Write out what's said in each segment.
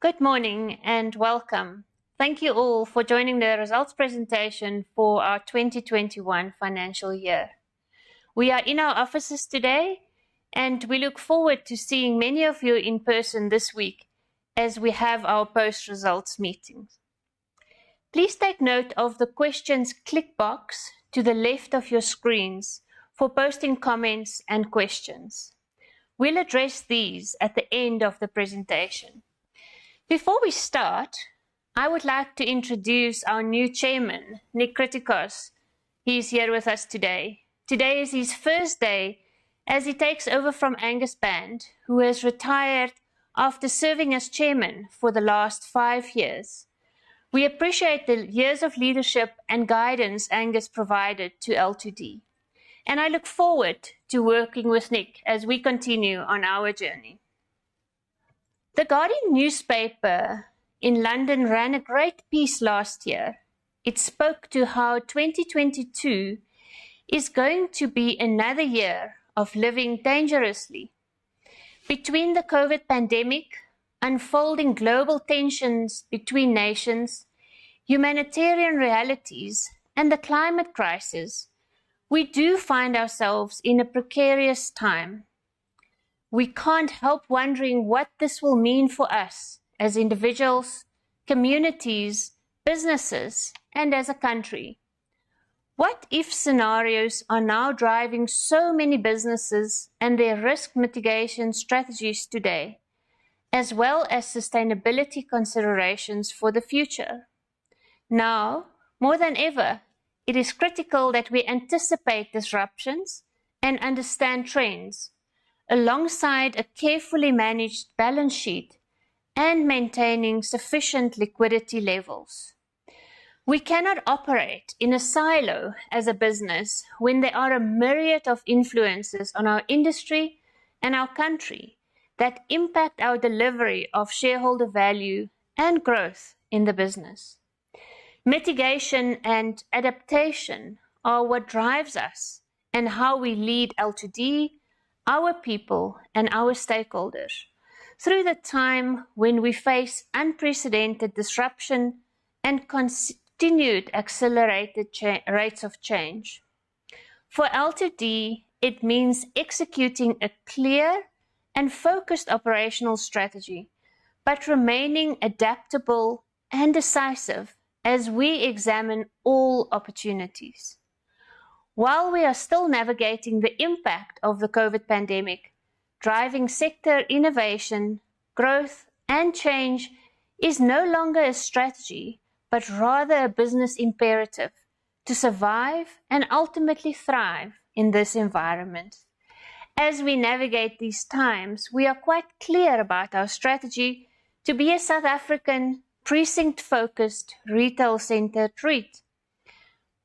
Good morning and welcome. Thank you all for joining the results presentation for our 2021 financial year. We are in our offices today and we look forward to seeing many of you in person this week as we have our post-results meetings. Please take note of the questions click box to the left of your screens for posting comments and questions. We'll address these at the end of the presentation. Before we start, I would like to introduce our new chairman, Nick Kritikos. He's here with us today. Today is his first day as he takes over from Angus Band, who has retired after serving as chairman for the last 5 years. We appreciate the years of leadership and guidance Angus provided to L2D, and I look forward to working with Nick as we continue on our journey. The Guardian newspaper in London ran a great piece last year. It spoke to how 2022 is going to be another year of living dangerously. Between the COVID pandemic, unfolding global tensions between nations, humanitarian realities, and the climate crisis, we do find ourselves in a precarious time. We can't help wondering what this will mean for us as individuals, communities, businesses, and as a country. What if scenarios are now driving so many businesses and their risk mitigation strategies today, as well as sustainability considerations for the future? Now, more than ever, it is critical that we anticipate disruptions and understand trends, alongside a carefully managed balance sheet and maintaining sufficient liquidity levels. We cannot operate in a silo as a business when there are a myriad of influences on our industry and our country that impact our delivery of shareholder value and growth in the business. Mitigation and adaptation are what drives us and how we lead L2D, our people, and our stakeholders through the time when we face unprecedented disruption and continued accelerated rates of change. For L2D, it means executing a clear and focused operational strategy, but remaining adaptable and decisive as we examine all opportunities. While we are still navigating the impact of the COVID pandemic, driving sector innovation, growth, and change is no longer a strategy, but rather a business imperative to survive and ultimately thrive in this environment. As we navigate these times, we are quite clear about our strategy to be a South African, precinct-focused, retail-centered REIT.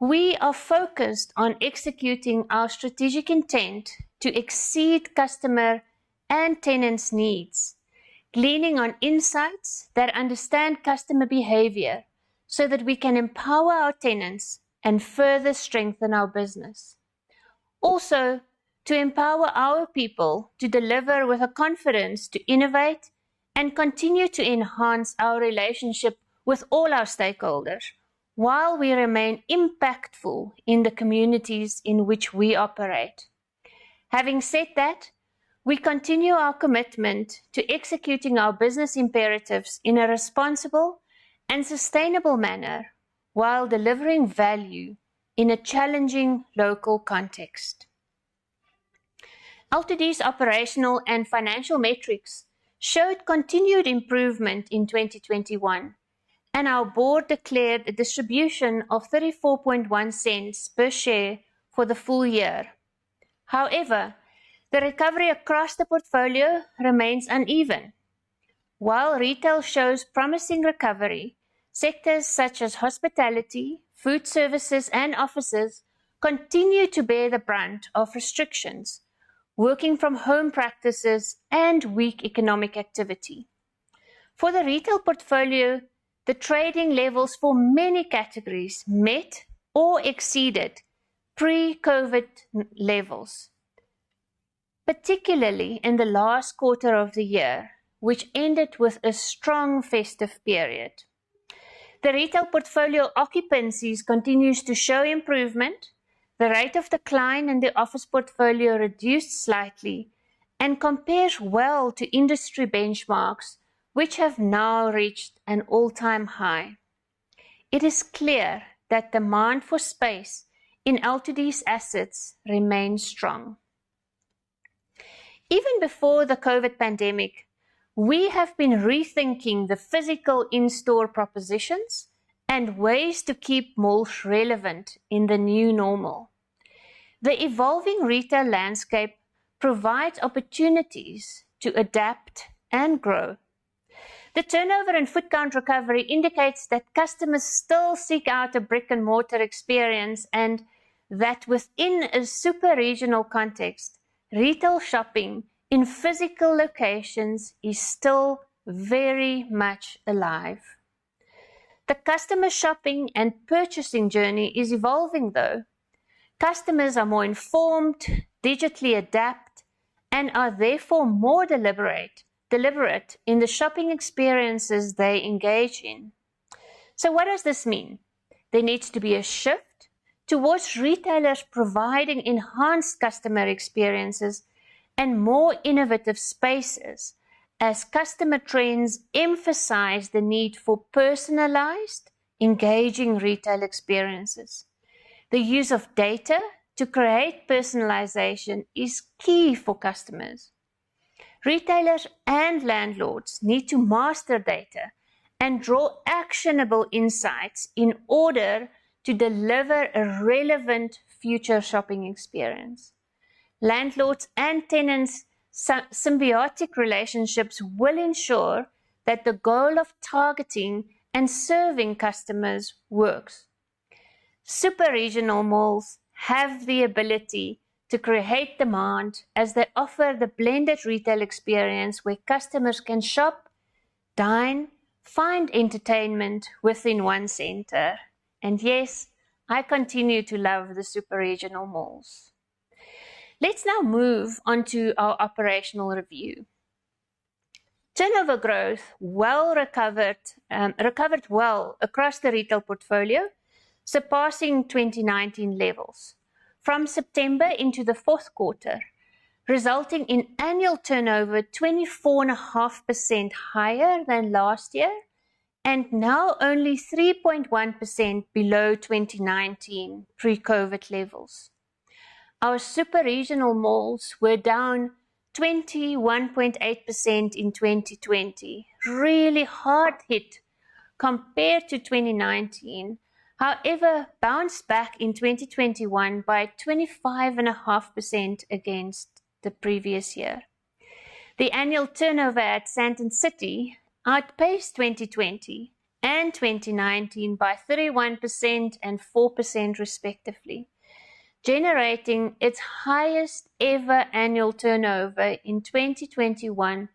We are focused on executing our strategic intent to exceed customer and tenants' needs, leaning on insights that understand customer behavior so that we can empower our tenants and further strengthen our business. Also, to empower our people to deliver with a confidence to innovate and continue to enhance our relationship with all our stakeholders, while we remain impactful in the communities in which we operate. Having said that, we continue our commitment to executing our business imperatives in a responsible and sustainable manner while delivering value in a challenging local context. L2D's operational and financial metrics showed continued improvement in 2021, and our board declared a distribution of 34.1 cents per share for the full year. However, the recovery across the portfolio remains uneven. While retail shows promising recovery, sectors such as hospitality, food services, and offices continue to bear the brunt of restrictions, working from home practices, and weak economic activity. For the retail portfolio, the trading levels for many categories met or exceeded pre-COVID levels, particularly in the last quarter of the year, which ended with a strong festive period. The retail portfolio occupancies continues to show improvement. The rate of decline in the office portfolio reduced slightly and compares well to industry benchmarks, which have now reached an all-time high. It is clear that demand for space in L2D's assets remains strong. Even before the COVID pandemic, we have been rethinking the physical in-store propositions and ways to keep malls relevant in the new normal. The evolving retail landscape provides opportunities to adapt and grow. The turnover and foot count recovery indicates that customers still seek out a brick-and-mortar experience and that within a super-regional context, retail shopping in physical locations is still very much alive. The customer shopping and purchasing journey is evolving though. Customers are more informed, digitally adapt, and are therefore more deliberate in the shopping experiences they engage in. So what does this mean? There needs to be a shift towards retailers providing enhanced customer experiences and more innovative spaces as customer trends emphasize the need for personalized, engaging retail experiences. The use of data to create personalization is key for customers. Retailers and landlords need to master data and draw actionable insights in order to deliver a relevant future shopping experience. Landlords and tenants' symbiotic relationships will ensure that the goal of targeting and serving customers works. Super-regional malls have the ability to create demand as they offer the blended retail experience where customers can shop, dine, find entertainment within one center. And yes, I continue to love the super-regional malls. Let's now move on to our operational review. Turnover growth recovered well across the retail portfolio, surpassing 2019 levels from September into the fourth quarter, resulting in annual turnover 24.5% higher than last year and now only 3.1% below 2019 pre-COVID levels. Our super-regional malls were down 21.8% in 2020, really hard hit compared to 2019, however bounced back in 2021 by 25.5% against the previous year. The annual turnover at Sandton City outpaced 2020 and 2019 by 31% and 4% respectively, generating its highest ever annual turnover in 2021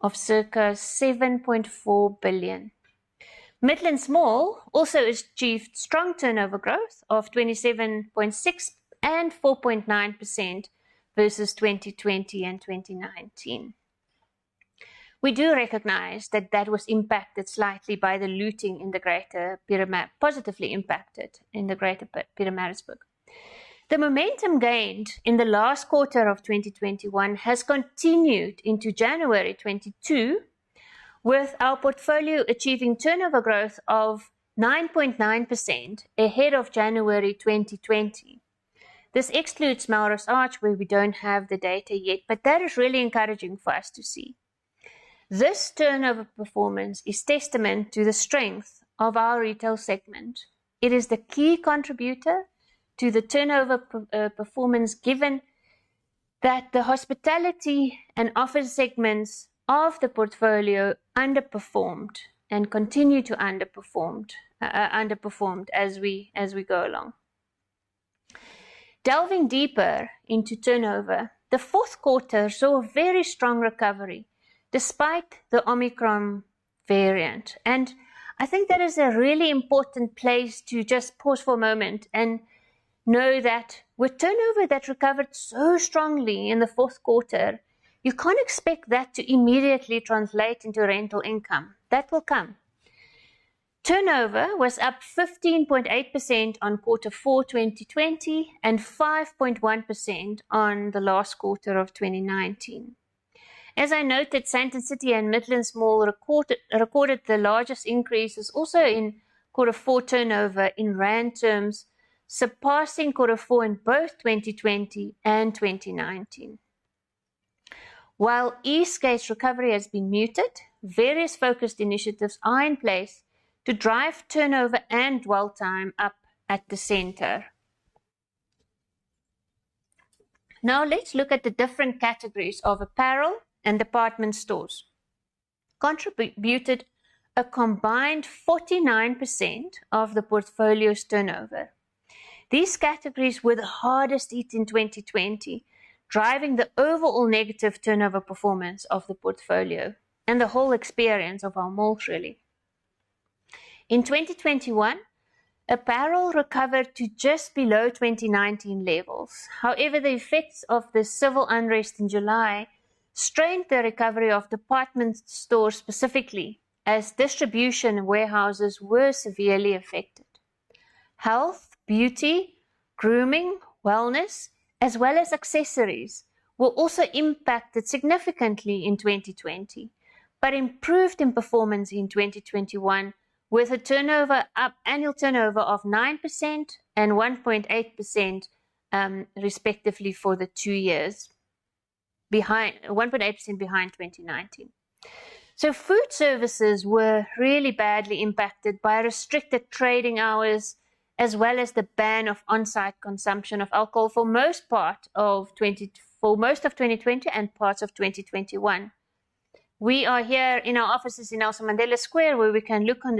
of circa 7.4 billion. Midlands Mall also achieved strong turnover growth of 27.6% and 4.9% versus 2020 and 2019. We do recognize that that was impacted slightly by the looting in the Greater Pietermaritzburg, positively impacted in the Greater Pietermaritzburg. The momentum gained in the last quarter of 2021 has continued into January 2022, with our portfolio achieving turnover growth of 9.9% ahead of January 2020. This excludes Melrose Arch, where we don't have the data yet, but that is really encouraging for us to see. This turnover performance is testament to the strength of our retail segment. It is the key contributor to the turnover performance, given that the hospitality and office segments of the portfolio underperformed and continue to underperformed as we go along. Delving deeper into turnover, the fourth quarter saw a very strong recovery despite the Omicron variant. And I think that is a really important place to just pause for a moment and know that with turnover that recovered so strongly in the fourth quarter, you can't expect that to immediately translate into rental income. That will come. Turnover was up 15.8% on Q4 2020 and 5.1% on the last quarter of 2019. As I noted, Sandton City and Midlands Mall recorded the largest increases also in Q4 turnover in rand terms, surpassing Q4 in both 2020 and 2019. While Eastgate's recovery has been muted, various focused initiatives are in place to drive turnover and dwell time up at the centre. Now let's look at the different categories of apparel and department stores. Contributed a combined 49% of the portfolio's turnover. These categories were the hardest hit in 2020, driving the overall negative turnover performance of the portfolio and the whole experience of our malls really. In 2021, apparel recovered to just below 2019 levels. However, the effects of the civil unrest in July strained the recovery of department stores specifically, as distribution warehouses were severely affected. Health, beauty, grooming, wellness, as well as accessories were also impacted significantly in 2020, but improved in performance in 2021 with a annual turnover of 9% and 1.8% respectively for the 2 years, 1.8% behind 2019. So food services were really badly impacted by restricted trading hours, as well as the ban of on-site consumption of alcohol for most of 2020 and parts of 2021. We are here in our offices in Nelson Mandela Square, where we can look on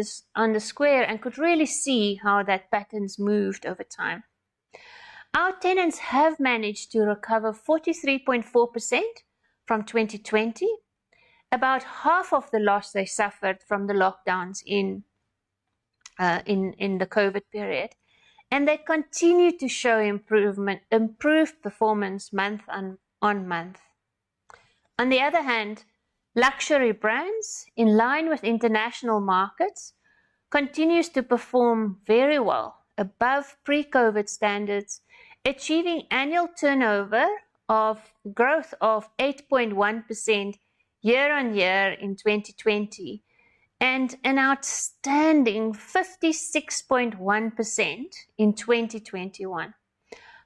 the square and could really see how that pattern's moved over time. Our tenants have managed to recover 43.4% from 2020, about half of the loss they suffered from the lockdowns in the COVID period, and they continue to show improved performance month on month. On the other hand, luxury brands, in line with international markets, continues to perform very well, above pre-COVID standards, achieving annual turnover of growth of 8.1% year-on-year in 2020, and an outstanding 56.1% in 2021,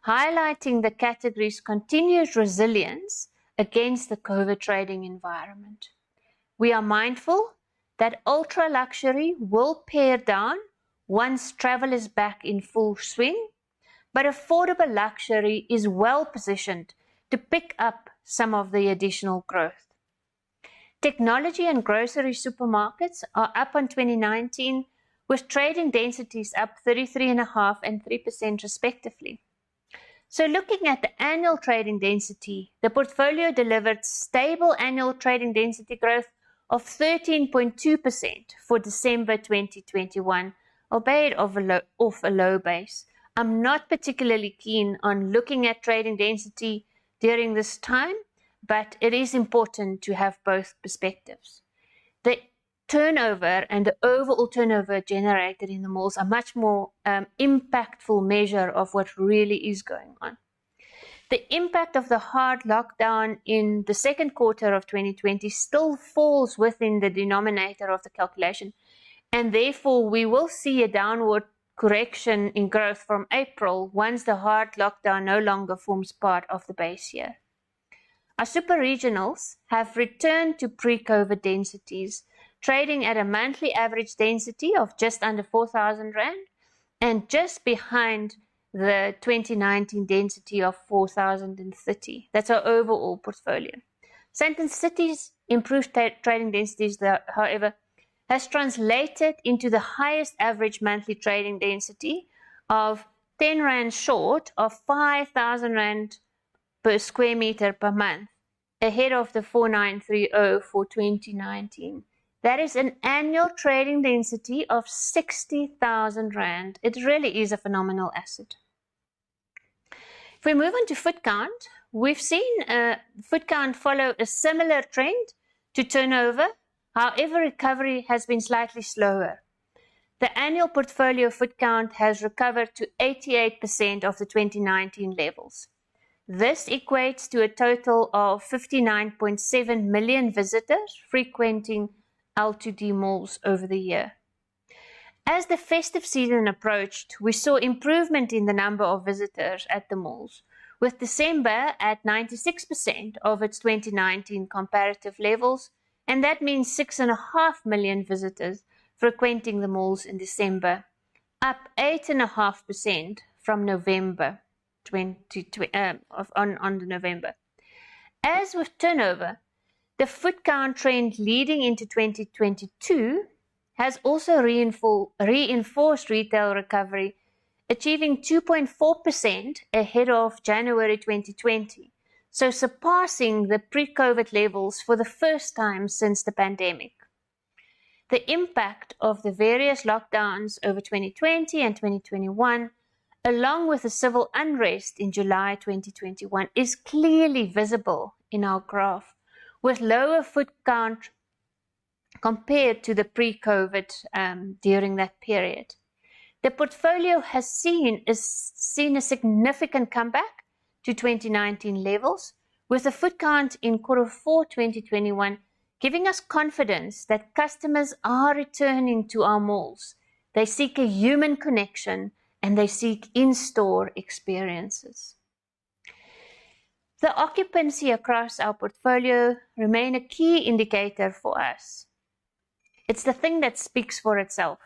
highlighting the category's continued resilience against the COVID trading environment. We are mindful that ultra luxury will pare down once travel is back in full swing, but affordable luxury is well positioned to pick up some of the additional growth. Technology and grocery supermarkets are up on 2019, with trading densities up 33.5% and 3% respectively. So looking at the annual trading density, the portfolio delivered stable annual trading density growth of 13.2% for December 2021, albeit off a low base. I'm not particularly keen on looking at trading density during this time, but it is important to have both perspectives. The turnover and the overall turnover generated in the malls are much more impactful measure of what really is going on. The impact of the hard lockdown in the second quarter of 2020 still falls within the denominator of the calculation, and therefore we will see a downward correction in growth from April once the hard lockdown no longer forms part of the base year. Our super regionals have returned to pre-COVID densities, trading at a monthly average density of just under 4,000 Rand and just behind the 2019 density of 4,030. That's our overall portfolio. Sandton City's improved trading densities, however, has translated into the highest average monthly trading density of 10 Rand short of 5,000 Rand per square meter per month, ahead of the 4,930 for 2019. That is an annual trading density of 60,000 Rand. It really is a phenomenal asset. If we move on to foot count, we've seen foot count follow a similar trend to turnover. However, recovery has been slightly slower. The annual portfolio foot count has recovered to 88% of the 2019 levels. This equates to a total of 59.7 million visitors frequenting L2D malls over the year. As the festive season approached, we saw improvement in the number of visitors at the malls, with December at 96% of its 2019 comparative levels, and that means 6.5 million visitors frequenting the malls in December, up 8.5% from November 2020, on November. As with turnover, the foot count trend leading into 2022 has also reinforced retail recovery, achieving 2.4% ahead of January 2020, so surpassing the pre-COVID levels for the first time since the pandemic. The impact of the various lockdowns over 2020 and 2021, along with the civil unrest in July 2021, is clearly visible in our graph, with lower foot count compared to the pre-COVID during that period. The portfolio has seen a significant comeback to 2019 levels, with the foot count in Q4 2021 giving us confidence that customers are returning to our malls. They seek a human connection and they seek in-store experiences. The occupancy across our portfolio remain a key indicator for us. It's the thing that speaks for itself.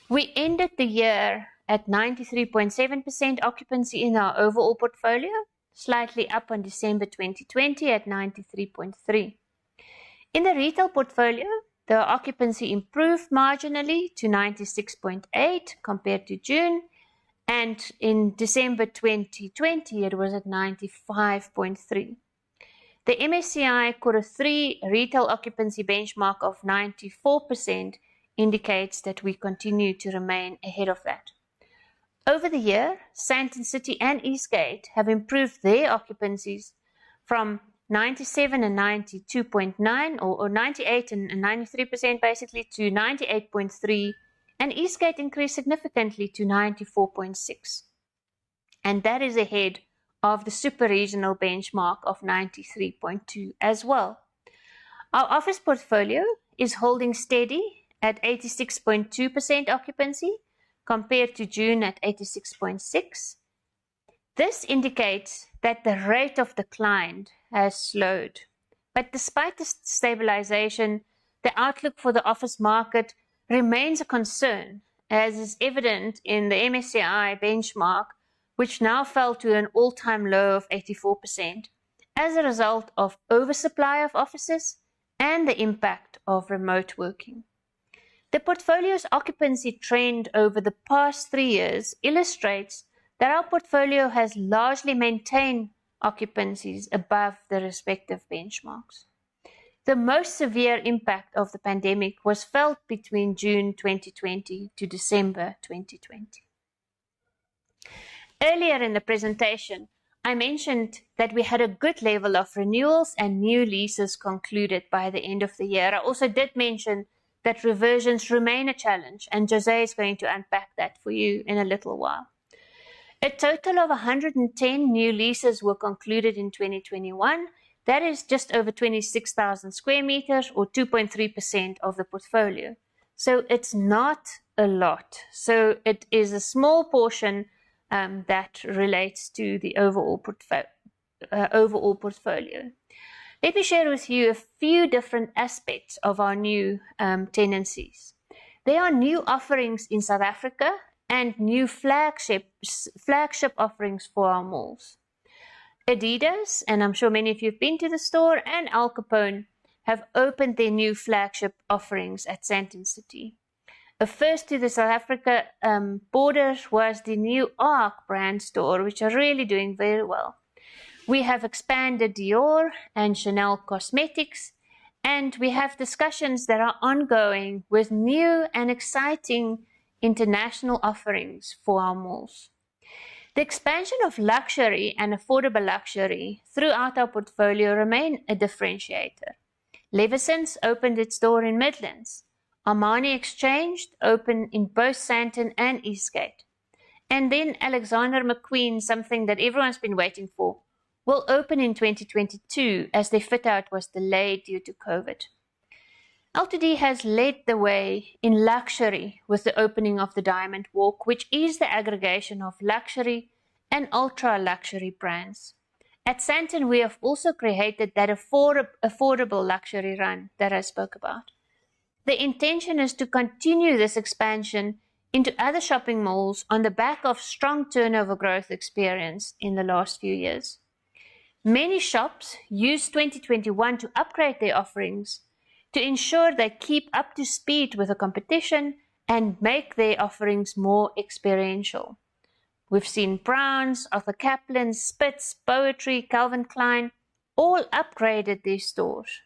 We ended the year at 93.7% occupancy in our overall portfolio, slightly up on December 2020 at 93.3%. In the retail portfolio, the occupancy improved marginally to 96.8% compared to June, and in December 2020 it was at 95.3%. The MSCI Q3 retail occupancy benchmark of 94% indicates that we continue to remain ahead of that. Over the year, Sandton City and Eastgate have improved their occupancies from 97 and 92.9 or 98 and 93% basically to 98.3, and Eastgate increased significantly to 94.6. And that is ahead of the super regional benchmark of 93.2 as well. Our office portfolio is holding steady at 86.2% occupancy compared to June at 86.6. This indicates that the rate of decline has slowed. But despite the stabilization, the outlook for the office market remains a concern, as is evident in the MSCI benchmark, which now fell to an all-time low of 84% as a result of oversupply of offices and the impact of remote working. The portfolio's occupancy trend over the past 3 years illustrates that our portfolio has largely maintained occupancies above the respective benchmarks. The most severe impact of the pandemic was felt between June 2020 to December 2020. Earlier in the presentation, I mentioned that we had a good level of renewals and new leases concluded by the end of the year. I also did mention that reversions remain a challenge, and Jose is going to unpack that for you in a little while. A total of 110 new leases were concluded in 2021. That is just over 26,000 square meters or 2.3% of the portfolio. So it's not a lot. So it is a small portion that relates to the overall portfolio. Let me share with you a few different aspects of our new tenancies. There are new offerings in South Africa and new flagship offerings for our malls. Adidas, and I'm sure many of you have been to the store, and Al Capone have opened their new flagship offerings at Sandton City. A first to the South Africa border was the new Arc brand store, which are really doing very well. We have expanded Dior and Chanel Cosmetics, and we have discussions that are ongoing with new and exciting international offerings for our malls. The expansion of luxury and affordable luxury throughout our portfolio remain a differentiator. Levison's opened its store in Midlands. Armani Exchange opened in both Sandton and Eastgate. And then Alexander McQueen, something that everyone's been waiting for, will open in 2022 as their fit-out was delayed due to COVID. LTD has led the way in luxury with the opening of the Diamond Walk, which is the aggregation of luxury and ultra-luxury brands. At Sandton, we have also created that affordable luxury run that I spoke about. The intention is to continue this expansion into other shopping malls on the back of strong turnover growth experienced in the last few years. Many shops use 2021 to upgrade their offerings to ensure they keep up to speed with the competition and make their offerings more experiential. We've seen Browns, Arthur Kaplan, Spitz, Poetry, Calvin Klein all upgraded their stores.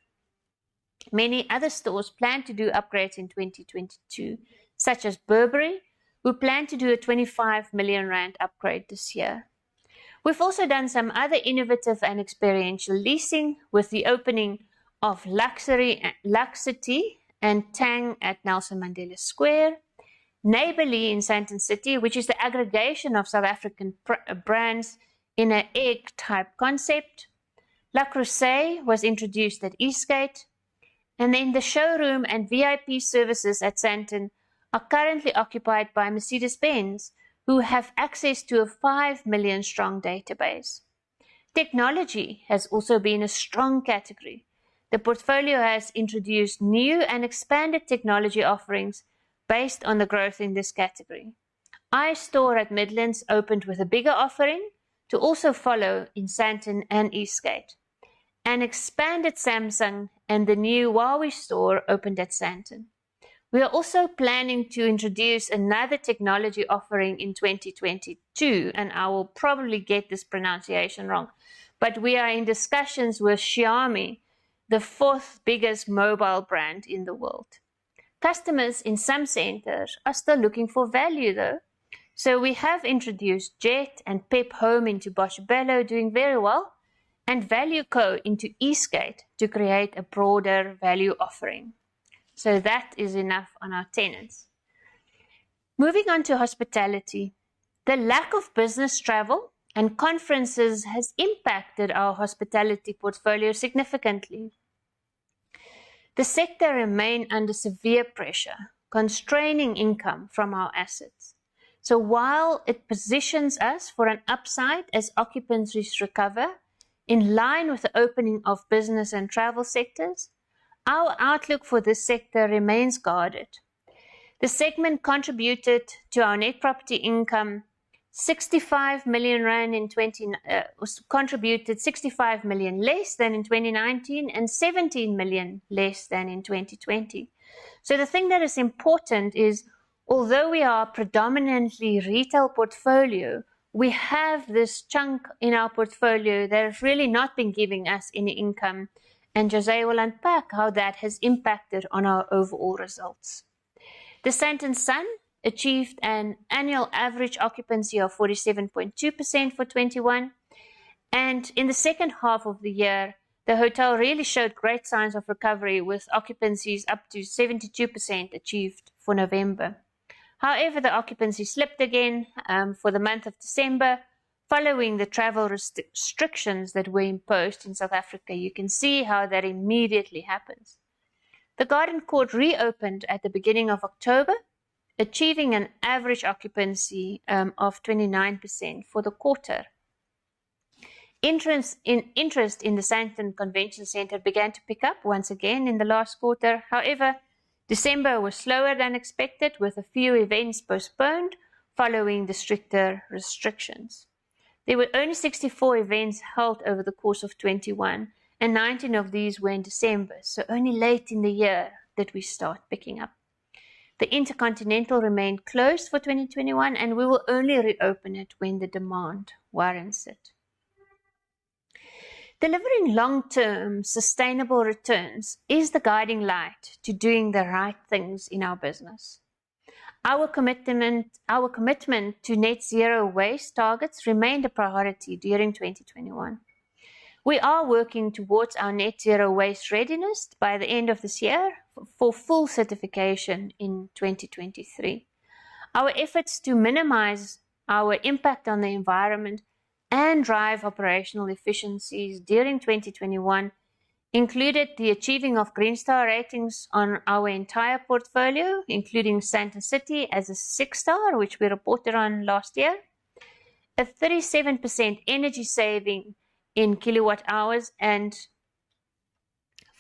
Many other stores plan to do upgrades in 2022, such as Burberry, who plan to do a 25 million rand upgrade this year. We've also done some other innovative and experiential leasing with the opening of Luxity and Tang at Nelson Mandela Square, Neighbourly in Sandton City, which is the aggregation of South African brands in an egg-type concept. La Crusade was introduced at Eastgate, and then the showroom and VIP services at Sandton are currently occupied by Mercedes-Benz, who have access to a 5 million strong database. Technology has also been a strong category. The portfolio has introduced new and expanded technology offerings based on the growth in this category. iStore at Midlands opened with a bigger offering to also follow in Sandton and Eastgate. An expanded Samsung and the new Huawei store opened at Sandton. We are also planning to introduce another technology offering in 2022, and I will probably get this pronunciation wrong, but we are in discussions with Xiaomi, the fourth biggest mobile brand in the world. Customers in some centers are still looking for value though. So we have introduced Jet and Pep Home into Boschbello, doing very well, and Value Co into Eastgate to create a broader value offering. So that is enough on our tenants. Moving on to hospitality. The lack of business travel and conferences has impacted our hospitality portfolio significantly. The sector remains under severe pressure, constraining income from our assets. So while it positions us for an upside as occupancies recover, in line with the opening of business and travel sectors, our outlook for this sector remains guarded. The segment contributed to our net property income 65 million rand in contributed 65 million less than in 2019 and 17 million less than in 2020. So the thing that is important is, although we are predominantly retail portfolio, we have this chunk in our portfolio that has really not been giving us any income, and Jose will unpack how that has impacted on our overall results. The Sandton Sun achieved an annual average occupancy of 47.2% for 21, and in the second half of the year, the hotel really showed great signs of recovery with occupancies up to 72% achieved for November. However, the occupancy slipped again for the month of December following the travel restrictions that were imposed in South Africa. You can see how that immediately happens. The Garden Court reopened at the beginning of October, achieving an average occupancy of 29% for the quarter. Interest in the Sandton Convention Centre began to pick up once again in the last quarter. However, December was slower than expected, with a few events postponed following the stricter restrictions. There were only 64 events held over the course of 21, and 19 of these were in December, so only late in the year did we start picking up. The Intercontinental remained closed for 2021, and we will only reopen it when the demand warrants it. Delivering long-term sustainable returns is the guiding light to doing the right things in our business. Our commitment to net zero waste targets remained a priority during 2021. We are working towards our net zero waste readiness by the end of this year for full certification in 2023. Our efforts to minimize our impact on the environment and drive operational efficiencies during 2021 included the achieving of Green Star ratings on our entire portfolio, including Sandton City as a 6-star, which we reported on last year, a 37% energy saving in kilowatt hours, and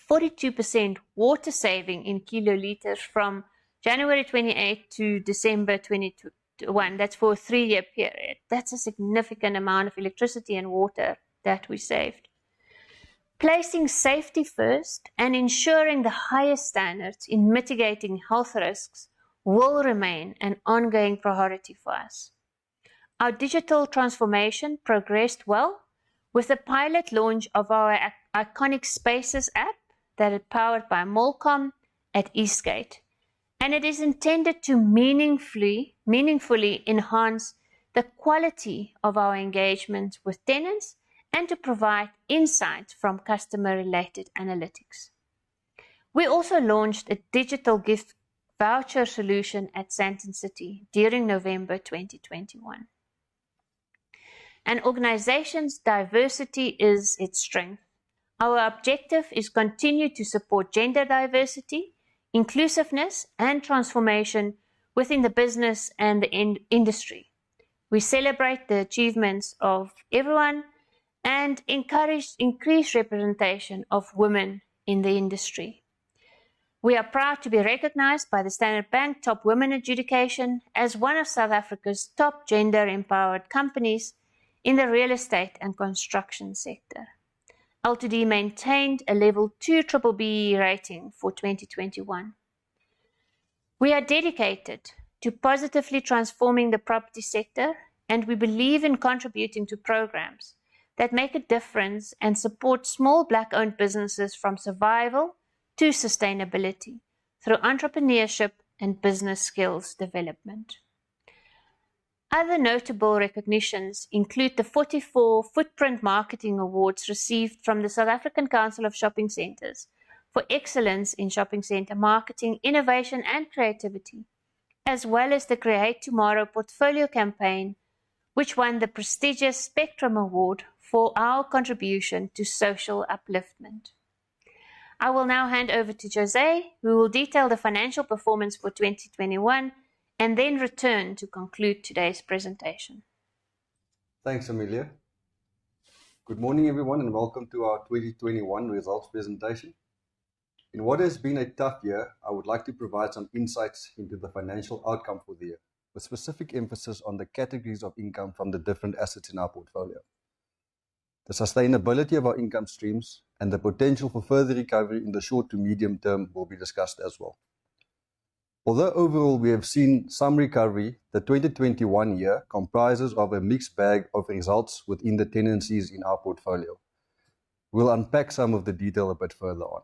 42% water saving in kiloliters from January 28 to December 21. That's for a 3-year period. That's a significant amount of electricity and water that we saved. Placing safety first and ensuring the highest standards in mitigating health risks will remain an ongoing priority for us. Our digital transformation progressed well with the pilot launch of our iconic Spaces app that is powered by Molcom at Eastgate, and it is intended to meaningfully enhance the quality of our engagement with tenants and to provide insights from customer-related analytics. We also launched a digital gift voucher solution at Sandton City during November 2021. An organization's diversity is its strength. Our objective is continue to support gender diversity, inclusiveness, and transformation within the business and the industry. We celebrate the achievements of everyone and encourage increased representation of women in the industry. We are proud to be recognized by the Standard Bank Top Women Adjudication as one of South Africa's top gender-empowered companies in the real estate and construction sector. L2D maintained a level 2 BBBE rating for 2021. We are dedicated to positively transforming the property sector, and we believe in contributing to programs that make a difference and support small Black-owned businesses from survival to sustainability through entrepreneurship and business skills development. Other notable recognitions include the 44 Footprint Marketing Awards received from the South African Council of Shopping Centres for excellence in shopping centre marketing, innovation and creativity, as well as the Create Tomorrow portfolio campaign, which won the prestigious Spectrum Award for our contribution to social upliftment. I will now hand over to José, who will detail the financial performance for 2021 and then return to conclude today's presentation. Thanks, Amelia. Good morning, everyone, and welcome to our 2021 results presentation. In what has been a tough year, I would like to provide some insights into the financial outcome for the year, with specific emphasis on the categories of income from the different assets in our portfolio. The sustainability of our income streams and the potential for further recovery in the short to medium term will be discussed as well. Although overall we have seen some recovery, the 2021 year comprises of a mixed bag of results within the tenancies in our portfolio. We'll unpack some of the detail a bit further on.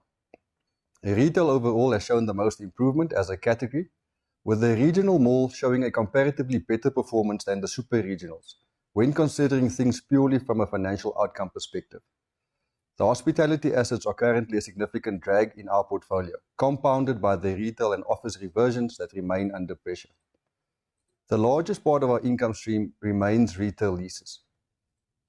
Retail overall has shown the most improvement as a category, with the regional malls showing a comparatively better performance than the super regionals, when considering things purely from a financial outcome perspective. The hospitality assets are currently a significant drag in our portfolio, compounded by the retail and office reversions that remain under pressure. The largest part of our income stream remains retail leases.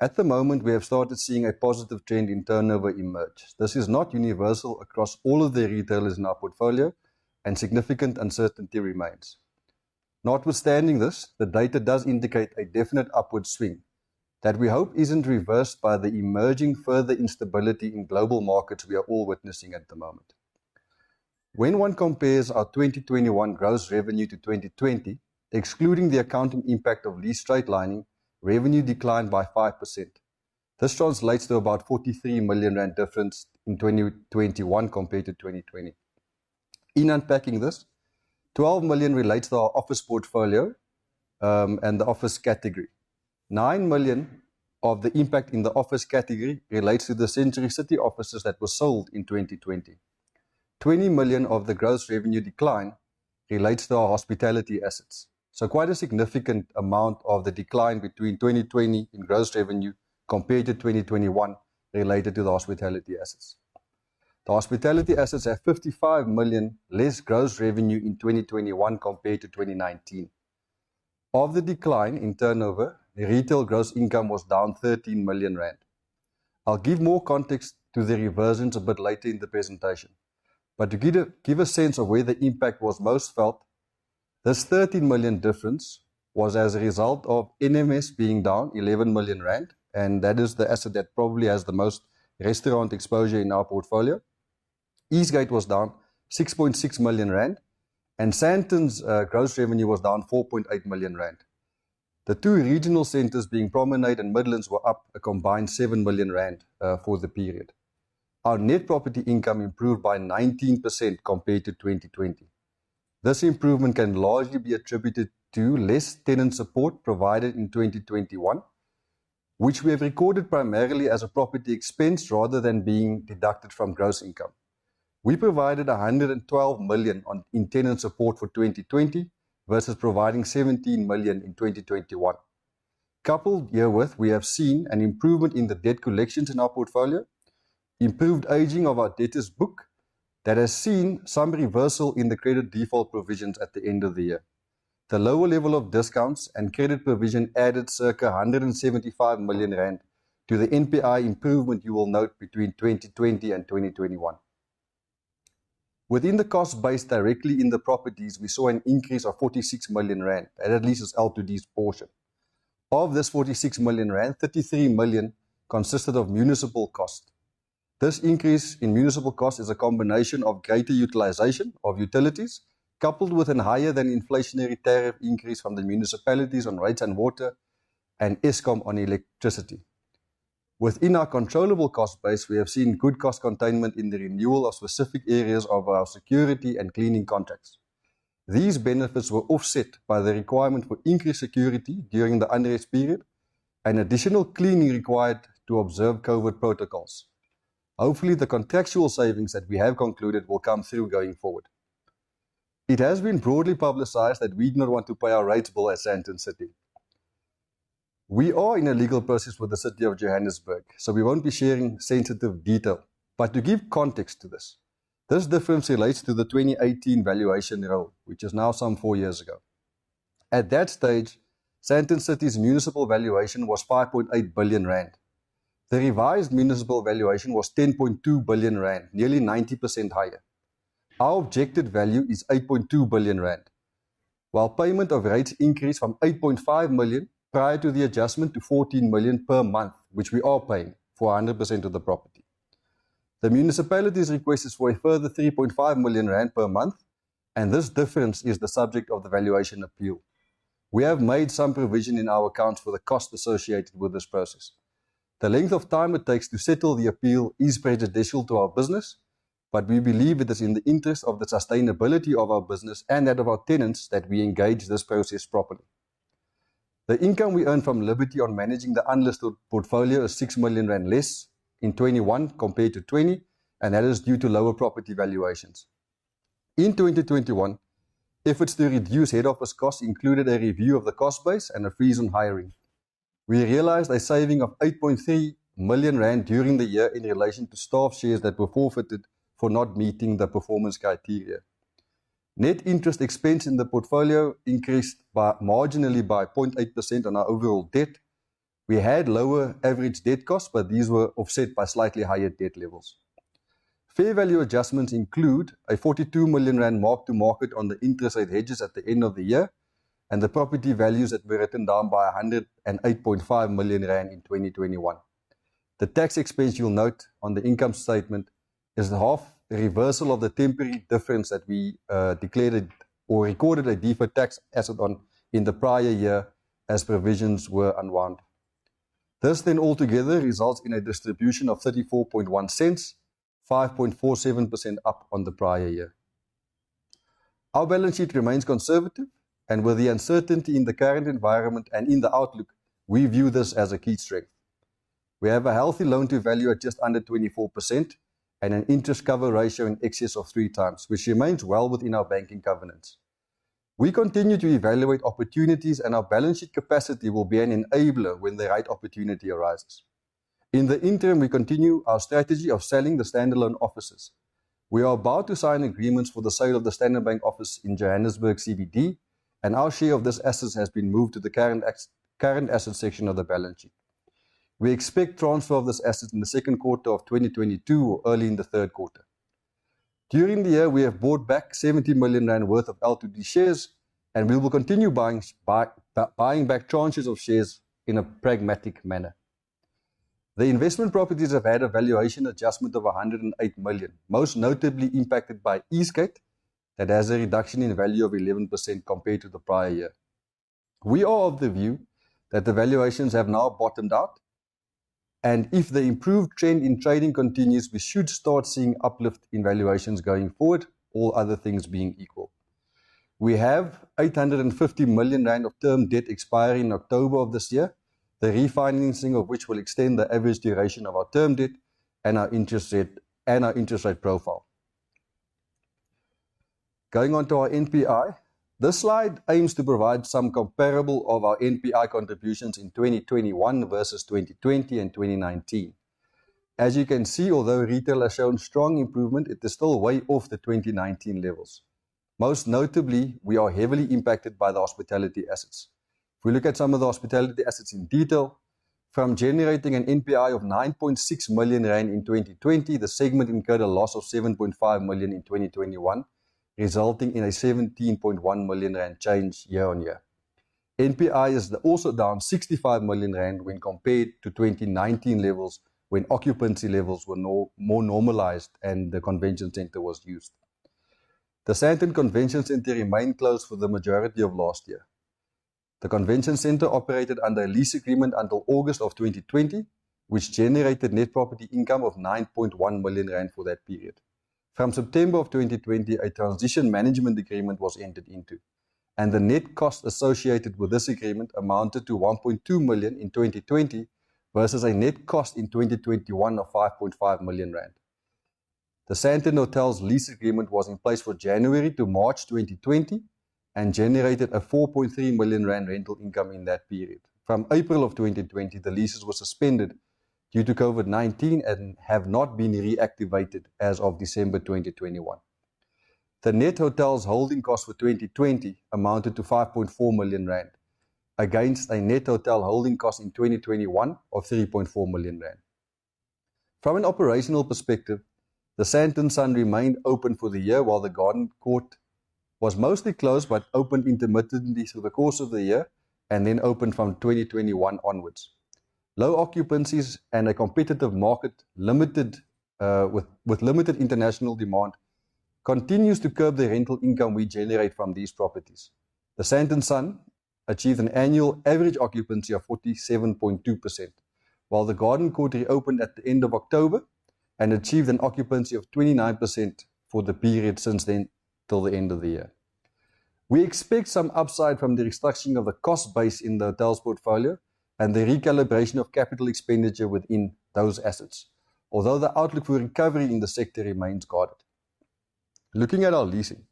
At the moment, we have started seeing a positive trend in turnover emerge. This is not universal across all of the retailers in our portfolio, and significant uncertainty remains. Notwithstanding this, the data does indicate a definite upward swing that we hope isn't reversed by the emerging further instability in global markets we are all witnessing at the moment. When one compares our 2021 gross revenue to 2020, excluding the accounting impact of lease straightlining, revenue declined by 5%. This translates to about 43 million rand difference in 2021 compared to 2020. In unpacking this, 12 million relates to our office portfolio and the office category. 9 million of the impact in the office category relates to the Century City offices that were sold in 2020. 20 million of the gross revenue decline relates to our hospitality assets. So quite a significant amount of the decline between 2020 in gross revenue compared to 2021 related to the hospitality assets. The hospitality assets have 55 million less gross revenue in 2021 compared to 2019. Of the decline in turnover, the retail gross income was down 13 million rand. I'll give more context to the reversions a bit later in the presentation. But to give a sense of where the impact was most felt, this 13 million difference was as a result of NMS being down 11 million rand, and that is the asset that probably has the most restaurant exposure in our portfolio. Eastgate was down 6.6 million rand, and Sandton's gross revenue was down 4.8 million rand. The two regional centres being Promenade and Midlands were up a combined 7 million rand for the period. Our net property income improved by 19% compared to 2020. This improvement can largely be attributed to less tenant support provided in 2021, which we have recorded primarily as a property expense rather than being deducted from gross income. We provided 112 million in tenant support for 2020 versus providing 17 million in 2021. Coupled herewith, we have seen an improvement in the debt collections in our portfolio, improved aging of our debtors book that has seen some reversal in the credit default provisions at the end of the year. The lower level of discounts and credit provision added circa 175 million rand to the NPI improvement you will note between 2020 and 2021. Within the cost base directly in the properties, we saw an increase of 46 million rand. That at least is L2D's portion. Of this 46 million rand, 33 million consisted of municipal cost. This increase in municipal cost is a combination of greater utilization of utilities, coupled with a higher than inflationary tariff increase from the municipalities on rates and water, and Eskom on electricity. Within our controllable cost base, we have seen good cost containment in the renewal of specific areas of our security and cleaning contracts. These benefits were offset by the requirement for increased security during the unrest period and additional cleaning required to observe COVID protocols. Hopefully, the contractual savings that we have concluded will come through going forward. It has been broadly publicized that we do not want to pay our rates bill at Sandton City. We are in a legal process with the City of Johannesburg, so we won't be sharing sensitive detail. But to give context to this difference relates to the 2018 valuation roll, which is now some 4 years ago. At that stage, Sandton City's municipal valuation was 5.8 billion rand. The revised municipal valuation was 10.2 billion rand, nearly 90% higher. Our objected value is 8.2 billion rand, while payment of rates increased from 8.5 million prior to the adjustment to 14 million per month, which we are paying for 100% of the property. The municipality's request is for a further 3.5 million rand per month, and this difference is the subject of the valuation appeal. We have made some provision in our accounts for the cost associated with this process. The length of time it takes to settle the appeal is prejudicial to our business, but we believe it is in the interest of the sustainability of our business and that of our tenants that we engage this process properly. The income we earn from Liberty on managing the unlisted portfolio is 6 million rand less in 21 compared to 20, and that is due to lower property valuations. In 2021, efforts to reduce head office costs included a review of the cost base and a freeze on hiring. We realized a saving of 8.3 million rand during the year in relation to staff shares that were forfeited for not meeting the performance criteria. Net interest expense in the portfolio increased marginally by 0.8% on our overall debt. We had lower average debt costs, but these were offset by slightly higher debt levels. Fair value adjustments include a 42 million rand mark to market on the interest rate hedges at the end of the year, and the property values that were written down by 108.5 million rand in 2021. The tax expense you'll note on the income statement is the half reversal of the temporary difference that we declared or recorded a deferred tax asset on in the prior year as provisions were unwound. This then altogether results in a distribution of 34.1 cents, 5.47% up on the prior year. Our balance sheet remains conservative, and with the uncertainty in the current environment and in the outlook, we view this as a key strength. We have a healthy loan to value at just under 24% and an interest cover ratio in excess of 3 times, which remains well within our banking covenants. We continue to evaluate opportunities, and our balance sheet capacity will be an enabler when the right opportunity arises. In the interim, we continue our strategy of selling the standalone offices. We are about to sign agreements for the sale of the Standard Bank office in Johannesburg CBD, and our share of this asset has been moved to the current asset section of the balance sheet. We expect transfer of this asset in the second quarter of 2022 or early in the third quarter. During the year, we have bought back 70 million rand worth of L2D shares, and we will continue buying back tranches of shares in a pragmatic manner. The investment properties have had a valuation adjustment of 108 million, most notably impacted by Eastgate, that has a reduction in value of 11% compared to the prior year. We are of the view that the valuations have now bottomed out, and if the improved trend in trading continues, we should start seeing uplift in valuations going forward, all other things being equal. We have 850 million rand of term debt expiring in October of this year, the refinancing of which will extend the average duration of our term debt and our interest rate profile. Going on to our NPI, this slide aims to provide some comparable of our NPI contributions in 2021 versus 2020 and 2019. As you can see, although retail has shown strong improvement, it is still way off the 2019 levels. Most notably, we are heavily impacted by the hospitality assets. If we look at some of the hospitality assets in detail, from generating an NPI of 9.6 million rand in 2020, the segment incurred a loss of 7.5 million in 2021, resulting in a 17.1 million rand change year on year. NPI is also down 65 million rand when compared to 2019 levels, when occupancy levels were more normalized and the convention center was used. The Sandton Convention Center remained closed for the majority of last year. The convention center operated under a lease agreement until August of 2020, which generated net property income of 9.1 million rand for that period. From September of 2020, a transition management agreement was entered into, and the net cost associated with this agreement amounted to 1.2 million in 2020 versus a net cost in 2021 of 5.5 million rand. The Sandton Hotel's lease agreement was in place for January to March 2020 and generated a 4.3 million rand rental income in that period. From April of 2020, the leases were suspended due to COVID-19 and have not been reactivated as of December 2021. The net hotel's holding cost for 2020 amounted to 5.4 million rand, against a net hotel holding cost in 2021 of 3.4 million rand. From an operational perspective, the Sandton Sun remained open for the year, while the Garden Court was mostly closed but opened intermittently through the course of the year and then opened from 2021 onwards. Low occupancies and a competitive market with limited international demand continues to curb the rental income we generate from these properties. The Sandton Sun achieved an annual average occupancy of 47.2%, while the Garden Court reopened at the end of October and achieved an occupancy of 29% for the period since then till the end of the year. We expect some upside from the restructuring of the cost base in the hotel's portfolio and the recalibration of capital expenditure within those assets, although the outlook for recovery in the sector remains guarded. Looking at our leasing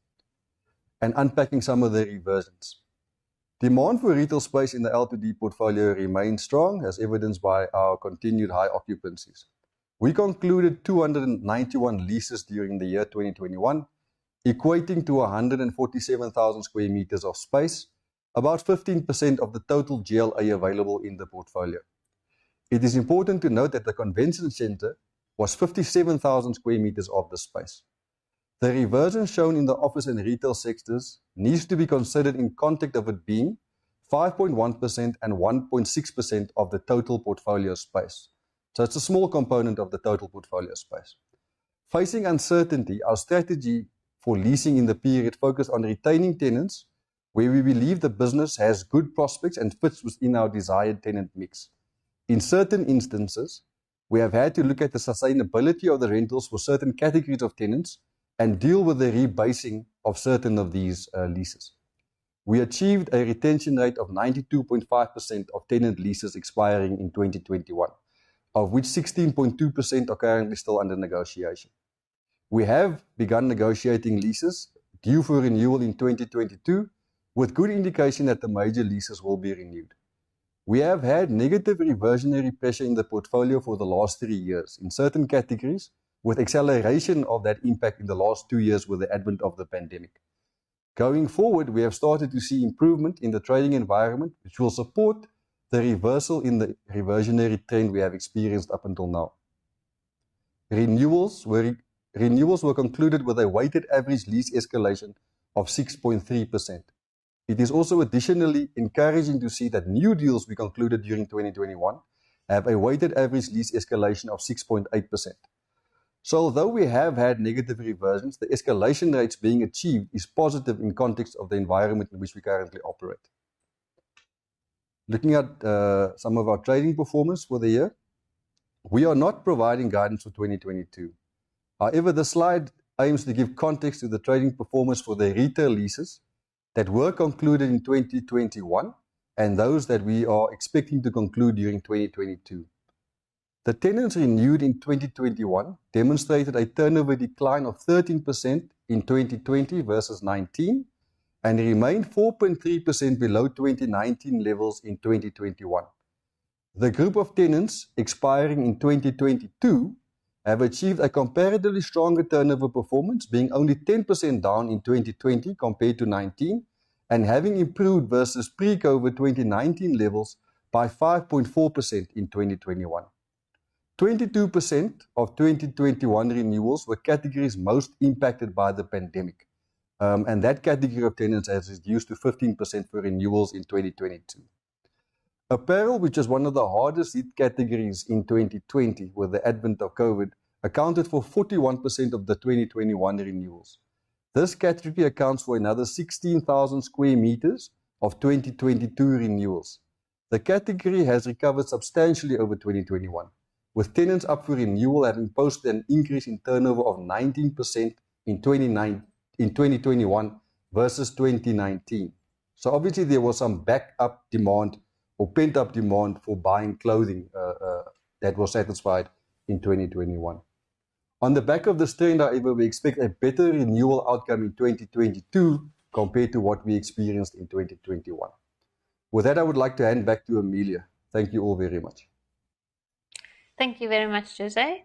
and unpacking some of the reversions. Demand for retail space in the L2D portfolio remains strong, as evidenced by our continued high occupancies. We concluded 291 leases during the year 2021, equating to 147,000 square meters of space, about 15% of the total GLA available in the portfolio. It is important to note that the convention center was 57,000 square meters of the space. The reversion shown in the office and retail sectors needs to be considered in context of it being 5.1% and 1.6% of the total portfolio space. So it's a small component of the total portfolio space. Facing uncertainty, our strategy for leasing in the period focused on retaining tenants where we believe the business has good prospects and fits within our desired tenant mix. In certain instances, we have had to look at the sustainability of the rentals for certain categories of tenants and deal with the rebasing of certain of these leases. We achieved a retention rate of 92.5% of tenant leases expiring in 2021, of which 16.2% are currently still under negotiation. We have begun negotiating leases due for renewal in 2022 with good indication that the major leases will be renewed. We have had negative reversionary pressure in the portfolio for the last 3 years in certain categories, with acceleration of that impact in the last 2 years with the advent of the pandemic. Going forward, we have started to see improvement in the trading environment, which will support the reversal in the reversionary trend we have experienced up until now. Renewals were concluded with a weighted average lease escalation of 6.3%. It is also additionally encouraging to see that new deals we concluded during 2021 have a weighted average lease escalation of 6.8%. So although we have had negative reversions, the escalation rates being achieved is positive in context of the environment in which we currently operate. Looking at some of our trading performance for the year, we are not providing guidance for 2022. However, the slide aims to give context to the trading performance for the retail leases that were concluded in 2021 and those that we are expecting to conclude during 2022. The tenants renewed in 2021 demonstrated a turnover decline of 13% in 2020 versus 19 and remained 4.3% below 2019 levels in 2021. The group of tenants expiring in 2022 have achieved a comparatively stronger turnover performance, being only 10% down in 2020 compared to 19 and having improved versus pre-COVID 2019 levels by 5.4% in 2021. 22% of 2021 renewals were categories most impacted by the pandemic. And that category of tenants has reduced to 15% for renewals in 2022. Apparel, which is one of the hardest hit categories in 2020 with the advent of COVID, accounted for 41% of the 2021 renewals. This category accounts for another 16,000 square meters of 2022 renewals. The category has recovered substantially over 2021, with tenants up for renewal having posted an increase in turnover of 19% in 2021 versus 2019. So obviously there was some backup demand or pent-up demand for buying clothing that was satisfied in 2021. On the back of this trend, however, we expect a better renewal outcome in 2022 compared to what we experienced in 2021. With that, I would like to hand back to Amelia. Thank you all very much. Thank you very much, Jose.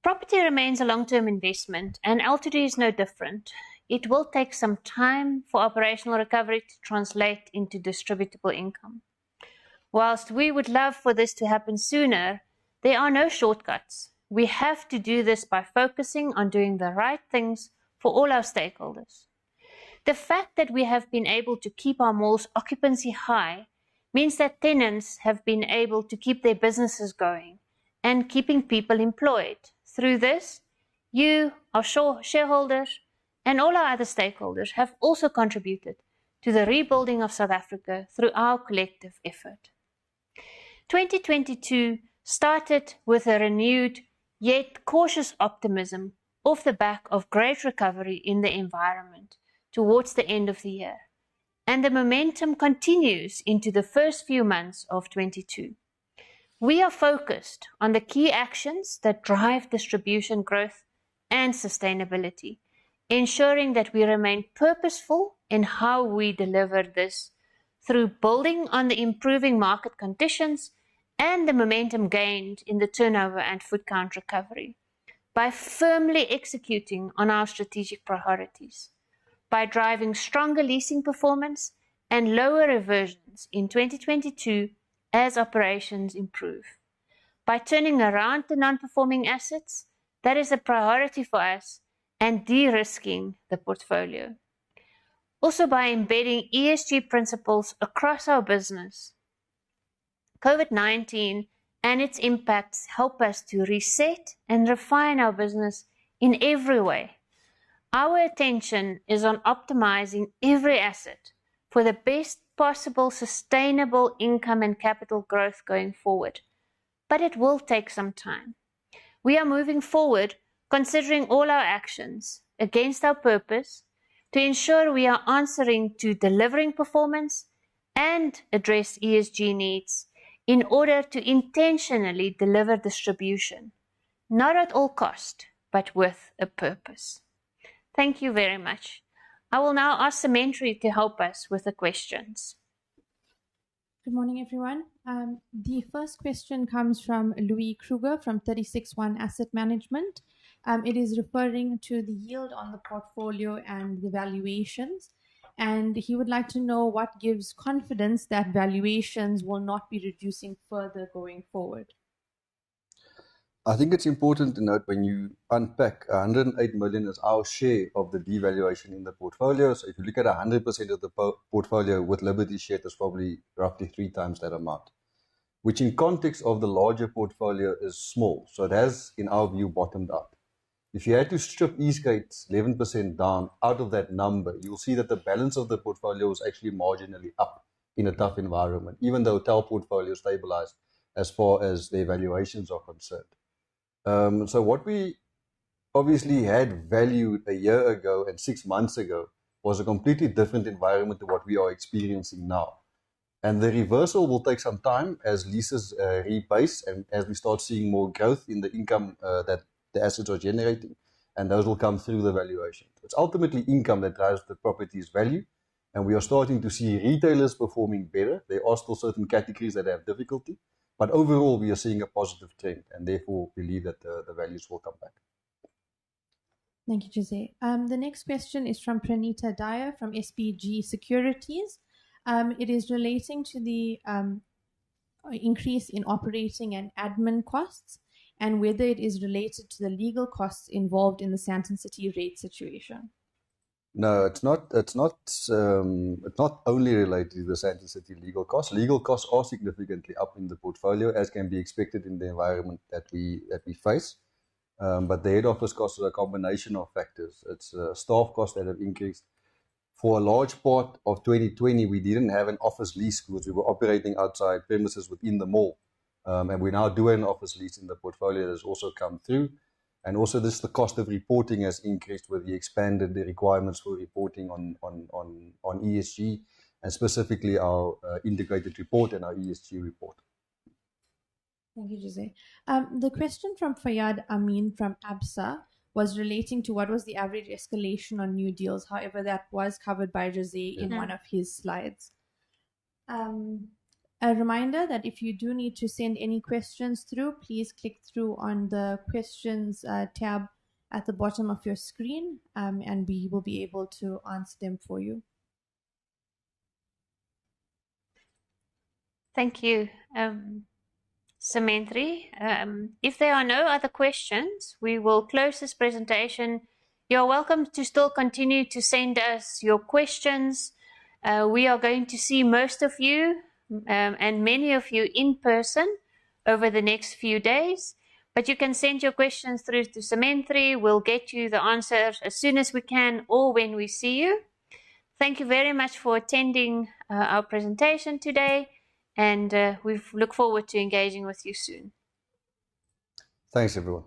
Property remains a long-term investment, and L2D is no different. It will take some time for operational recovery to translate into distributable income. Whilst we would love for this to happen sooner, there are no shortcuts. We have to do this by focusing on doing the right things for all our stakeholders. The fact that we have been able to keep our malls' occupancy high means that tenants have been able to keep their businesses going and keeping people employed. Through this, you, our shareholders, and all our other stakeholders have also contributed to the rebuilding of South Africa through our collective effort. 2022 started with a renewed yet cautious optimism off the back of great recovery in the environment towards the end of the year, and the momentum continues into the first few months of 2022. We are focused on the key actions that drive distribution growth and sustainability, ensuring that we remain purposeful in how we deliver this through building on the improving market conditions and the momentum gained in the turnover and foot count recovery, by firmly executing on our strategic priorities, by driving stronger leasing performance and lower reversions in 2022 as operations improve, by turning around the non-performing assets, that is a priority for us, and de-risking the portfolio. Also by embedding ESG principles across our business. COVID-19 and its impacts help us to reset and refine our business in every way. Our attention is on optimizing every asset for the best possible sustainable income and capital growth going forward, but it will take some time. We are moving forward considering all our actions against our purpose to ensure we are answering to delivering performance and address ESG needs in order to intentionally deliver distribution, not at all cost, but with a purpose. Thank you very much. I will now ask Sementri to help us with the questions. Good morning, everyone. The first question comes from Louis Kruger from 36ONE Asset Management. It is referring to the yield on the portfolio and the valuations. And he would like to know what gives confidence that valuations will not be reducing further going forward. I think it's important to note when you unpack 108 million is our share of the devaluation in the portfolio. So if you look at 100% of the portfolio with Liberty share, it's probably roughly 3 times that amount, which in context of the larger portfolio is small. So it has, in our view, bottomed out. If you had to strip Eastgate's 11% down out of that number, you'll see that the balance of the portfolio is actually marginally up in a tough environment, even the hotel portfolio stabilized as far as the valuations are concerned. So what we obviously had valued a year ago and 6 months ago was a completely different environment to what we are experiencing now. And the reversal will take some time as leases rebase and as we start seeing more growth in the income that the assets are generating, and those will come through the valuation. It's ultimately income that drives the property's value, and we are starting to see retailers performing better. There are still certain categories that have difficulty, but overall, we are seeing a positive trend and therefore believe that the values will come back. Thank you, Jose. The next question is from Pranita Daya from SPG Securities. It is relating to the increase in operating and admin costs and whether it is related to the legal costs involved in the Sandton City rate situation. No, it's not. It's not only related to the Sandton City legal costs. Legal costs are significantly up in the portfolio, as can be expected in the environment that we face. But the head office costs are a combination of factors. It's staff costs that have increased. For a large part of 2020, we didn't have an office lease because we were operating outside premises within the mall, and we now do an office lease in the portfolio that has also come through. And also the cost of reporting has increased with the expanded requirements for reporting on ESG, and specifically our integrated report and our ESG report. Thank you, Jose. The question from Fayyad Amin from ABSA was relating to what was the average escalation on new deals. However, that was covered by Jose in one of his slides. A reminder that if you do need to send any questions through, please click through on the questions tab at the bottom of your screen, and we will be able to answer them for you. Thank you, Sementri. If there are no other questions, we will close this presentation. You're welcome to still continue to send us your questions. We are going to see most of you and many of you in person over the next few days. But you can send your questions through to Sementri. We'll get you the answer as soon as we can or when we see you. Thank you very much for attending our presentation today, and we look forward to engaging with you soon. Thanks, everyone.